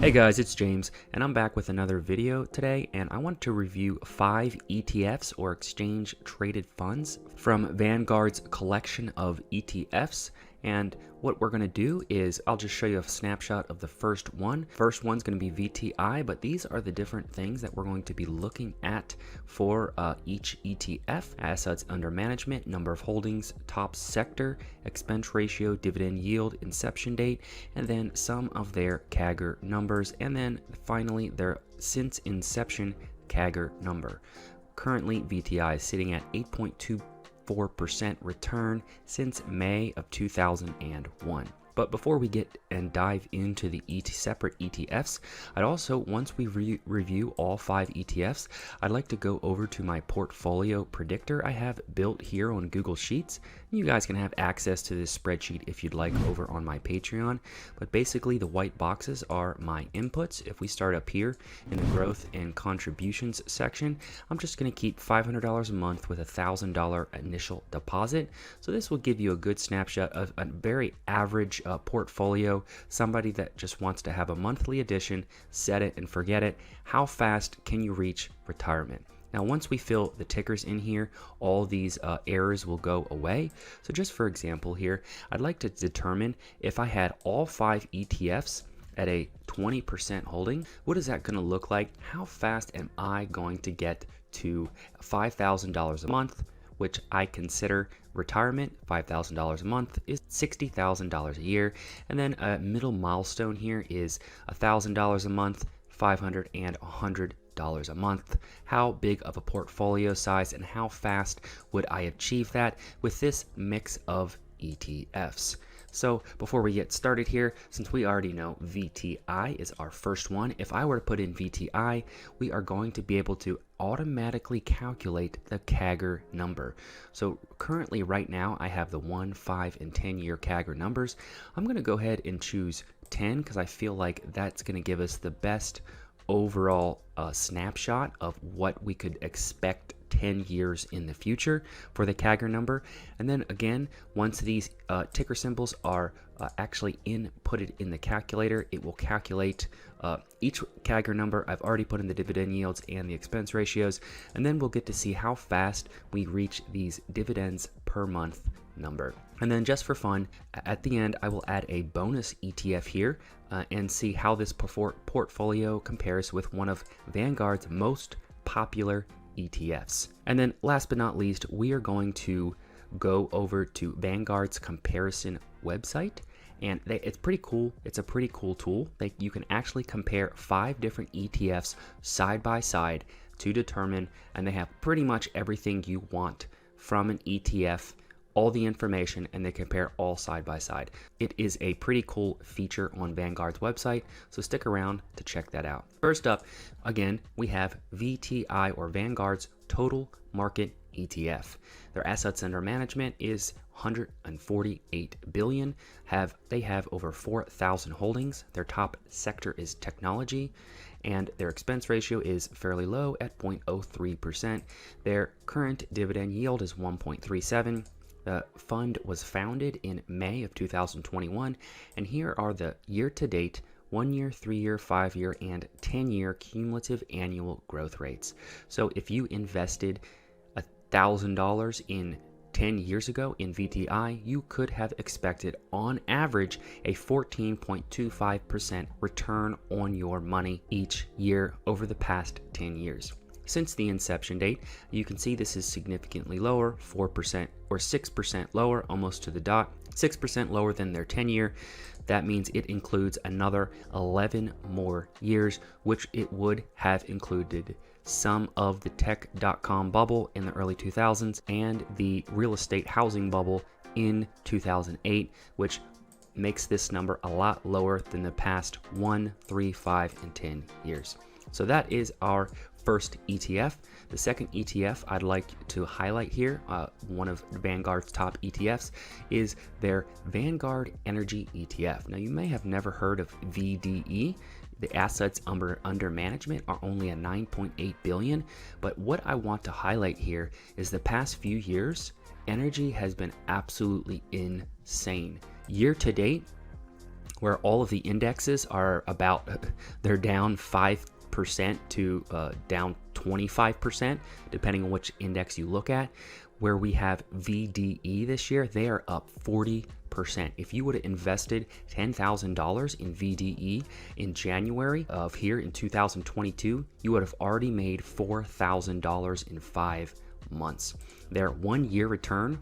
Hey guys, it's James, and I'm back with another video today, and I want to review 5 ETFs or exchange traded funds from Vanguard's collection of ETFs. And what we're going to do is I'll just show you a snapshot of the first one. First one's going to be VTI, but these are the different things that we're going to be looking at for each ETF: assets under management, number of holdings, top sector, expense ratio, dividend yield, inception date, and then some of their CAGR numbers, and then finally their since inception CAGR number. Currently, VTI is sitting at 8.24% return since May of 2001. But before we get and dive into the separate ETFs, I'd also, once we review all 5 ETFs, I'd like to go over to my portfolio predictor I have built here on Google Sheets. You guys can have access to this spreadsheet if you'd like over on my Patreon. But basically, the white boxes are my inputs. If we start up here in the growth and contributions section, I'm just going to keep $500 a month with a $1,000 initial deposit. So this will give you a good snapshot of a very average portfolio, somebody that just wants to have a monthly addition, set it and forget it. How fast can you reach retirement? Now, once we fill the tickers in here, all these errors will go away. So just for example here, I'd like to determine if I had all 5 ETFs at a 20% holding, what is that going to look like? How fast am I going to get to $5,000 a month, which I consider retirement? $5,000 a month is $60,000 a year. And then a middle milestone here is $1,000 a month, $500 and $100 a month. How big of a portfolio size and how fast would I achieve that with this mix of ETFs? So before we get started here, since we already know VTI is our first one, if I were to put in VTI, we are going to be able to automatically calculate the CAGR number. So currently right now I have the 1, 5, and 10-year CAGR numbers. I'm going to go ahead and choose 10 because I feel like that's going to give us the best overall snapshot of what we could expect 10 years in the future for the CAGR number. And then again, once these ticker symbols are actually inputted in the calculator, it will calculate each CAGR number. I've already put in the dividend yields and the expense ratios, and then we'll get to see how fast we reach these dividends per month number. And then just for fun, at the end, I will add a bonus ETF here and see how this portfolio compares with one of Vanguard's most popular ETFs. And then last but not least, we are going to go over to Vanguard's comparison website. And it's pretty cool. It's a pretty cool tool. You can actually compare 5 different ETFs side by side to determine, and they have pretty much everything you want from an ETF, all the information, and they compare all side by side. It is a pretty cool feature on Vanguard's website, so stick around to check that out. First up, again, we have VTI, or Vanguard's Total Market ETF. Their assets under management is 148 billion. They have over 4,000 holdings. Their top sector is technology, and their expense ratio is fairly low at 0.03%. Their current dividend yield is 1.37. The fund was founded in May of 2021, and here are the year-to-date 1-year, 3-year, 5-year, and 10-year cumulative annual growth rates. So if you invested $1,000 in 10 years ago in VTI, you could have expected on average a 14.25% return on your money each year over the past 10 years. Since the inception date, you can see this is significantly lower, 4% or 6% lower, almost to the dot, 6% lower than their 10-year. That means it includes another 11 more years, which it would have included some of the tech.com bubble in the early 2000s and the real estate housing bubble in 2008, which makes this number a lot lower than the past 1, 3, 5, and 10 years. So that is our first ETF. The second ETF I'd like to highlight here, one of Vanguard's top ETFs, is their Vanguard Energy ETF. Now, you may have never heard of VDE. The assets under management are only at 9.8 billion, but what I want to highlight here is the past few years, energy has been absolutely insane. Year to date, where all of the indexes are about, they're down 5% to down 25%, depending on which index you look at. Where we have VDE this year, they are up 40%. If you would have invested $10,000 in VDE in January of here in 2022, you would have already made $4,000 in 5 months. Their 1 year return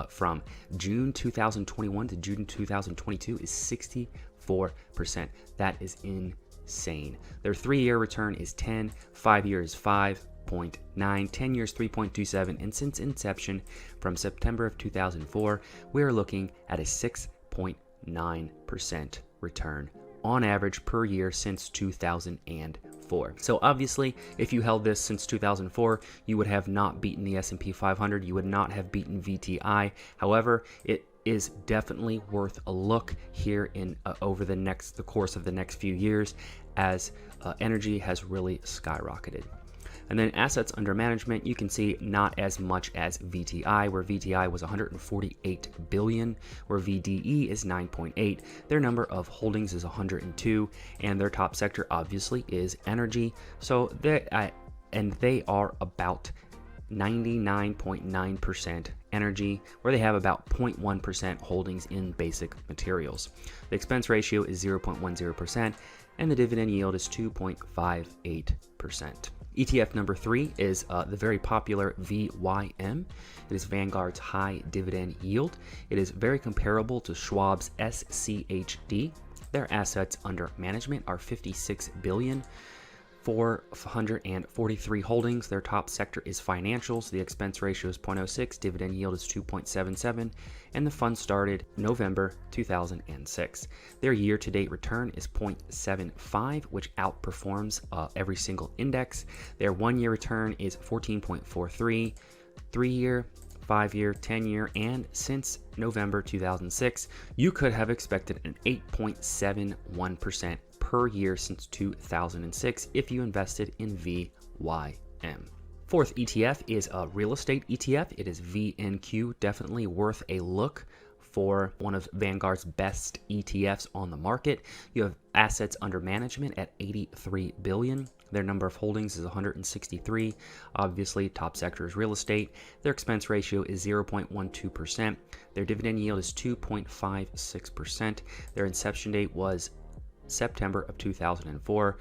from June 2021 to June 2022 is 64%. That is insane. Their 3-year return is 10, 5 years 5.9, 10 years 3.27, and since inception from September of 2004, we are looking at a 6.9% return on average per year since 2004. So obviously, if you held this since 2004, you would have not beaten the S&P 500, you would not have beaten VTI. However, it is definitely worth a look here in over the course of the next few years, as energy has really skyrocketed. And then assets under management, you can see not as much as VTI, where VTI was 148 billion, where VDE is 9.8. Their number of holdings is 102, and their top sector obviously is energy. So they are about 99.9% energy, where they have about 0.1% holdings in basic materials. The expense ratio is 0.10%, and the dividend yield is 2.58%. ETF number 3 is the very popular VYM. It is Vanguard's high dividend yield. It is very comparable to Schwab's SCHD. Their assets under management are 56 billion. 443 holdings. Their top sector is financials. The expense ratio is 0.06, dividend yield is 2.77, and the fund started November 2006. Their year-to-date return is 0.75, which outperforms every single index. Their 1-year return is 14.43, 3-year, 5-year, 10-year, and since November 2006, you could have expected an 8.71% per year since 2006 if you invested in VYM. Fourth ETF is a real estate ETF. It is VNQ, definitely worth a look for one of Vanguard's best ETFs on the market. You have assets under management at 83 billion. Their number of holdings is 163. Obviously, top sector is real estate. Their expense ratio is 0.12%. Their dividend yield is 2.56%. Their inception date was September of 2004.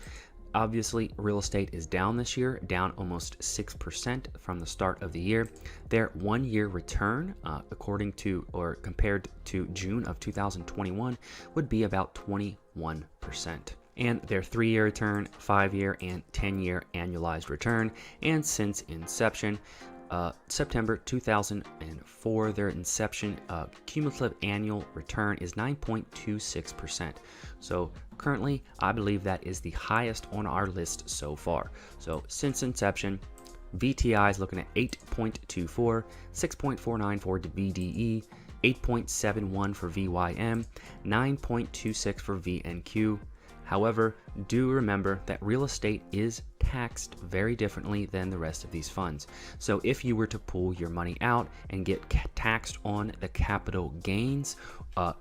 Obviously, real estate is down this year, down almost 6% from the start of the year. Their 1-year return, according to or compared to June of 2021, would be about 21%. And their 3-year return, 5-year, and 10-year annualized return, and since inception, September 2004, their inception cumulative annual return is 9.26%. So currently, I believe that is the highest on our list so far. So since inception, VTI is looking at 8.24, 6.49 for VDE, 8.71 for VYM, 9.26 for VNQ. However, do remember that real estate is taxed very differently than the rest of these funds. So if you were to pull your money out and get taxed on the capital gains,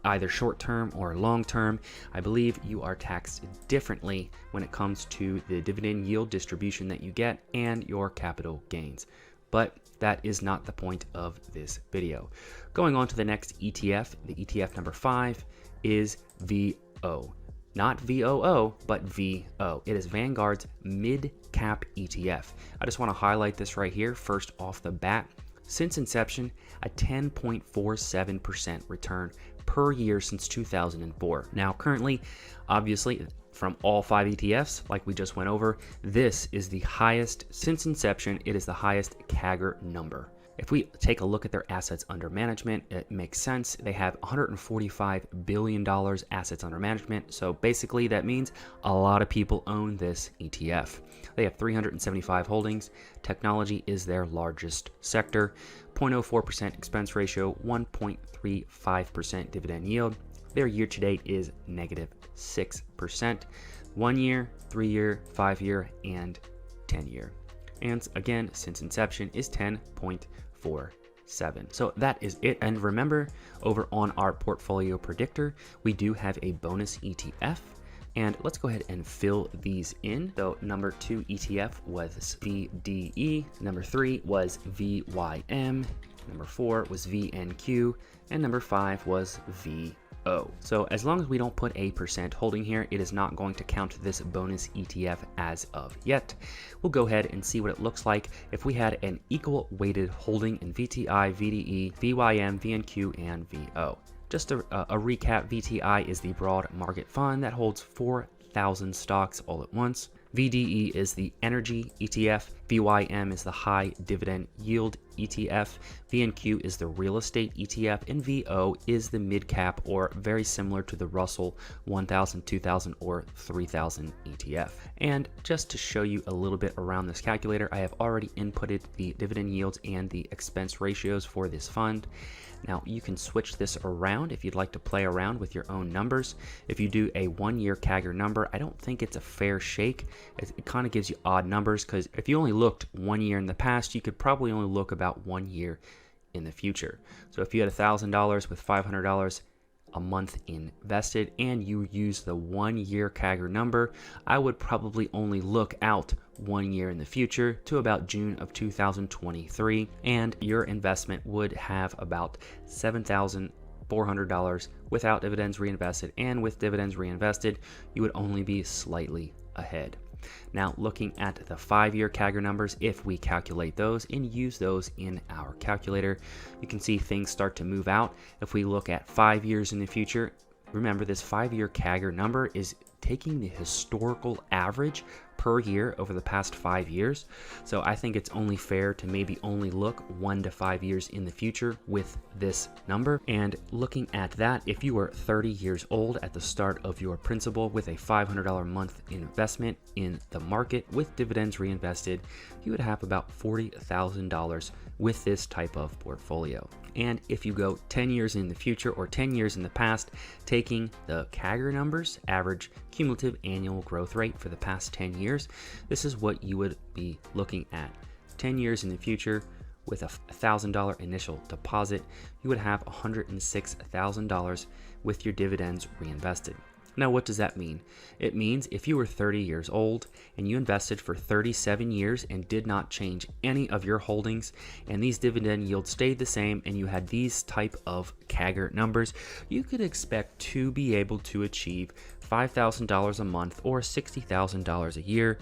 either short-term or long-term, I believe you are taxed differently when it comes to the dividend yield distribution that you get and your capital gains. But that is not the point of this video. Going on to the next ETF, the ETF number 5 is VO. Not VOO, but VO. It is Vanguard's mid-cap ETF. I just want to highlight this right here, first off the bat. Since inception, a 10.47% return per year since 2004. Now, currently, obviously, from all 5 ETFs, like we just went over, this is the highest, since inception, it is the highest CAGR number. If we take a look at their assets under management, it makes sense. They have $145 billion assets under management. So basically that means a lot of people own this ETF. They have 375 holdings. Technology is their largest sector. 0.04% expense ratio, 1.35% dividend yield. Their year to date is negative 6%. 1 year, 3 year, 5 year, and 10 year. And again, since inception is 10.47%. 7. So that is it. And remember, over on our portfolio predictor, we do have a bonus ETF. And let's go ahead and fill these in. So number 2 ETF was VDE, number 3 was VYM, number 4 was VNQ, and number 5 was VO. So as long as we don't put a % holding here, it is not going to count this bonus ETF as of yet. We'll go ahead and see what it looks like if we had an equal weighted holding in VTI, VDE, VYM, VNQ, and VO. Just a recap, VTI is the broad market fund that holds 4,000 stocks all at once. VDE is the energy ETF, VYM is the high dividend yield ETF, VNQ is the real estate ETF, and VO is the mid cap, or very similar to the Russell 1000, 2000, or 3000 ETF. And just to show you a little bit around this calculator, I have already inputted the dividend yields and the expense ratios for this fund. Now you can switch this around if you'd like to play around with your own numbers. If you do a 1-year CAGR number, I don't think it's a fair shake. It kind of gives you odd numbers, because if you only looked 1 year in the past, you could probably only look about 1 year in the future. So if you had $1,000 with $500 a month invested and you use the 1-year CAGR number, I would probably only look out 1 year in the future to about June of 2023, and your investment would have about $7,400 without dividends reinvested, and with dividends reinvested, you would only be slightly ahead. Now, looking at the 5-year CAGR numbers, if we calculate those and use those in our calculator, you can see things start to move out. If we look at 5 years in the future, remember this 5-year CAGR number is taking the historical average per year over the past 5 years. So I think it's only fair to maybe only look 1 to 5 years in the future with this number. And looking at that, if you were 30 years old at the start of your principal with a $500 a month investment in the market with dividends reinvested, you would have about $40,000 with this type of portfolio. And if you go 10 years in the future or 10 years in the past, taking the CAGR numbers, average cumulative annual growth rate for the past 10 years, this is what you would be looking at. 10 years in the future with a $1,000 initial deposit, you would have $106,000 with your dividends reinvested. Now, what does that mean? It means if you were 30 years old and you invested for 37 years and did not change any of your holdings, and these dividend yields stayed the same, and you had these type of CAGR numbers, you could expect to be able to achieve $5,000 a month or $60,000 a year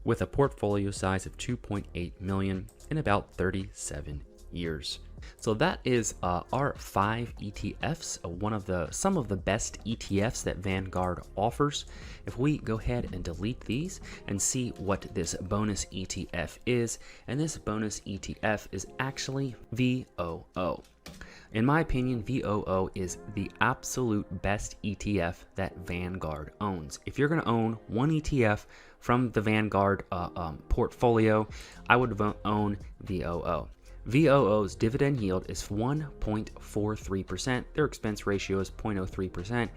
with a portfolio size of 2.8 million in about 37 years. So that is our 5 ETFs, some of the best ETFs that Vanguard offers. If we go ahead and delete these and see what this bonus ETF is, and this bonus ETF is actually VOO. In my opinion, VOO is the absolute best ETF that Vanguard owns. If you're going to own one ETF from the Vanguard portfolio, I would own VOO. VOO's dividend yield is 1.43%, their expense ratio is 0.03%,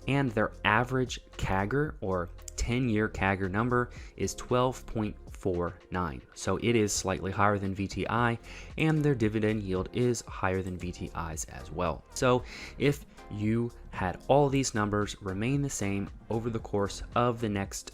and their average CAGR, or 10-year CAGR number, is 12.49. So it is slightly higher than VTI, and their dividend yield is higher than VTI's as well. So if you had all these numbers remain the same over the course of the next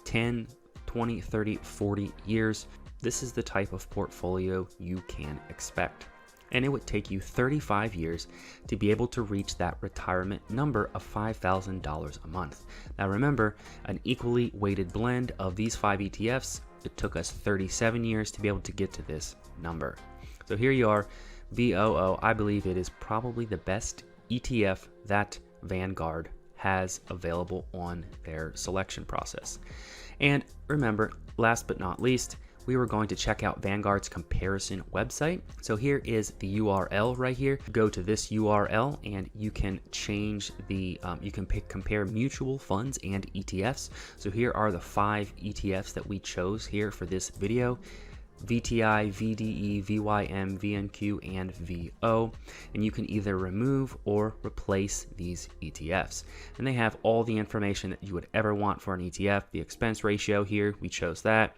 10, 20, 30, 40 years, this is the type of portfolio you can expect. And it would take you 35 years to be able to reach that retirement number of $5,000 a month. Now remember, an equally weighted blend of these 5 ETFs, it took us 37 years to be able to get to this number. So here you are, VOO. I believe it is probably the best ETF that Vanguard has available on their selection process. And remember, last but not least, we were going to check out Vanguard's comparison website. So here is the URL right here. Go to this URL and you can change the, compare mutual funds and ETFs. So here are the 5 ETFs that we chose here for this video: VTI, VDE, VYM, VNQ, and VO. And you can either remove or replace these ETFs. And they have all the information that you would ever want for an ETF. The expense ratio here, we chose that.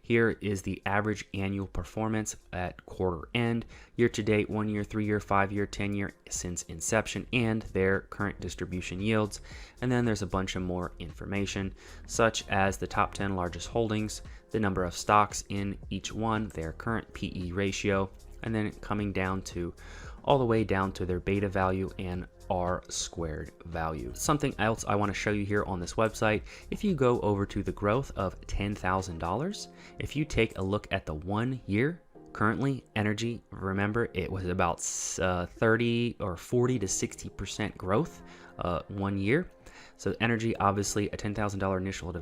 Here is the average annual performance at quarter end, year to date, 1 year, 3 year, 5 year, 10 year since inception, and their current distribution yields. And then there's a bunch of more information, such as the top 10 largest holdings, the number of stocks in each one, their current PE ratio, and then coming down to all the way down to their beta value and R squared value. Something else I want to show you here on this website, if you go over to the growth of $10,000, if you take a look at the 1 year, currently energy, remember it was about 30 or 40 to 60% growth 1 year. So energy, obviously a $10,000 initial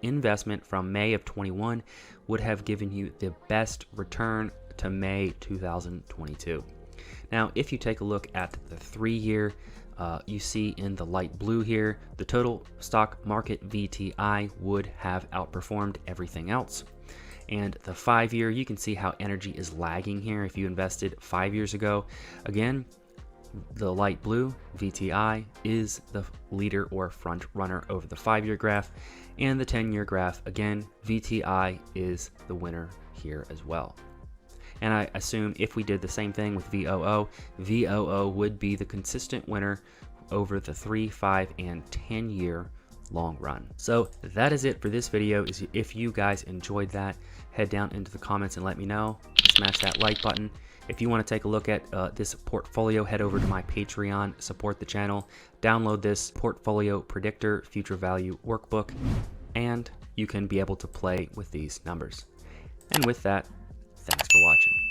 investment from May of 21 would have given you the best return to May 2022. Now, if you take a look at the 3 year, you see in the light blue here, the total stock market VTI would have outperformed everything else. And the 5 year, you can see how energy is lagging here. If you invested 5 years ago, again, the light blue VTI is the leader or front runner over the 5 year graph, and the 10-year graph, again, VTI is the winner here as well. And I assume if we did the same thing with VOO, VOO would be the consistent winner over the 3, 5, and 10-year long run. So that is it for this video. If you guys enjoyed that, head down into the comments and let me know. Smash that like button. If you want to take a look at this portfolio, head over to my Patreon, support the channel, download this portfolio predictor future value workbook, and you can be able to play with these numbers. And with that, thanks for watching.